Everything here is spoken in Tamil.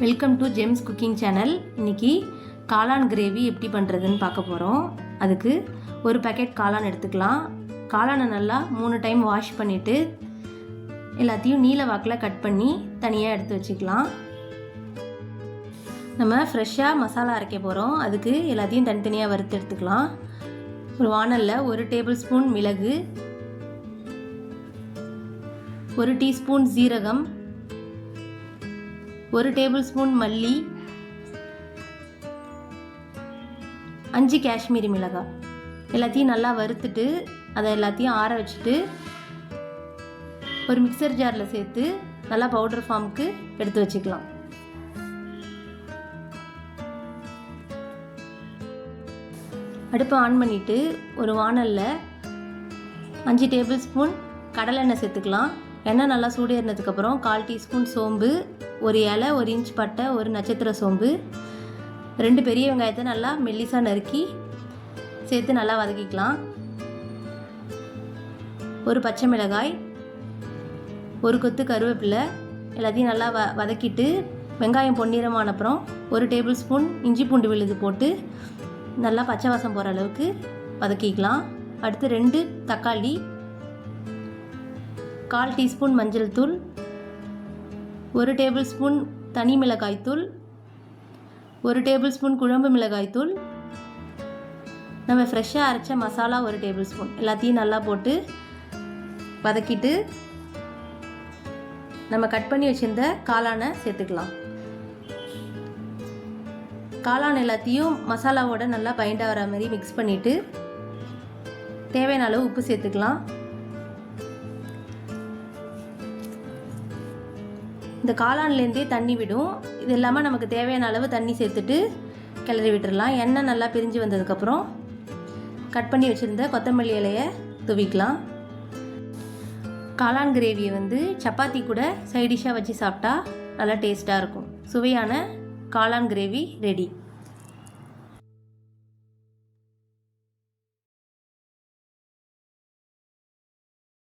Welcome to gems cooking channel. இன்றைக்கி காளான் கிரேவி எப்படி பண்ணுறதுன்னு பார்க்க போகிறோம். அதுக்கு ஒரு பேக்கெட் காளான் எடுத்துக்கலாம். காளானை நல்லா 3 டைம் வாஷ் பண்ணிவிட்டு எல்லாத்தையும் நீல வாக்கில் கட் பண்ணி தனியாக எடுத்து வச்சுக்கலாம். நம்ம ஃப்ரெஷ்ஷாக மசாலா அரைக்க போகிறோம். அதுக்கு எல்லாத்தையும் தனித்தனியாக வறுத்து எடுத்துக்கலாம். ஒரு வாணலில் 1 டேபிள் ஸ்பூன் மிளகு, 1 டீஸ்பூன் சீரகம், 1 டேபிள் ஸ்பூன் மல்லி, 5 காஷ்மீரி மிளகாய் எல்லாத்தையும் நல்லா வறுத்துட்டு அதை எல்லாத்தையும் ஆற வச்சுட்டு ஒரு மிக்சர் ஜாரில் சேர்த்து நல்லா பவுடர் ஃபார்முக்கு எடுத்து வச்சுக்கலாம். அடுப்பை ஆன் பண்ணிவிட்டு ஒரு வாணலில் 5 டேபிள் ஸ்பூன் கடலெண்ணெய் சேர்த்துக்கலாம். எண்ணெய் நல்லா சூடேறினதுக்கப்புறம் 1/4 டீஸ்பூன் சோம்பு, 1 இலை, 1 இன்ச் பட்டை, 1 நட்சத்திர சோம்பு, 2 பெரிய வெங்காயத்தை நல்லா மெல்லிசாக நறுக்கி சேர்த்து நல்லா வதக்கிக்கலாம். 1 பச்சை மிளகாய், 1 கொத்து கருவேப்பிலை எல்லாத்தையும் நல்லா வதக்கிட்டு வெங்காயம் பொன்னிறமான அப்புறம் 1 டேபிள் ஸ்பூன் இஞ்சி பூண்டு விழுது போட்டு நல்லா பச்சை வாசம் போகிற அளவுக்கு வதக்கிக்கலாம். அடுத்து 2 தக்காளி, 1/4 டீஸ்பூன் மஞ்சள் தூள், 1 டேபிள் ஸ்பூன் தனி மிளகாய் தூள், 1 டேபிள் ஸ்பூன் குழம்பு மிளகாய் தூள், நம்ம ஃப்ரெஷ்ஷாக அரைச்ச மசாலா 1 டேபிள் ஸ்பூன் எல்லாத்தையும் நல்லா போட்டு வதக்கிட்டு நம்ம கட் பண்ணி வச்சுருந்த காளானை சேர்த்துக்கலாம். காளான் எல்லாத்தையும் மசாலாவோட நல்லா பைண்ட் ஆகிற மாதிரி மிக்ஸ் பண்ணிவிட்டு தேவையான அளவு உப்பு சேர்த்துக்கலாம். இந்த காளான்லேருந்தே தண்ணி விடும். இது இல்லாமல் நமக்கு தேவையான அளவு தண்ணி சேர்த்துட்டு கிளறி விட்டுடலாம். எண்ணெய் நல்லா பிரிஞ்சு வந்ததுக்கப்புறம் கட் பண்ணி வச்சுருந்த கொத்தமல்லி இலையை தூவிக்கலாம். காளான் கிரேவியை சப்பாத்தி கூட சைடிஷ்ஷாக வச்சு சாப்பிட்டா நல்லா டேஸ்ட்டாக இருக்கும். சுவையான காளான் கிரேவி ரெடி.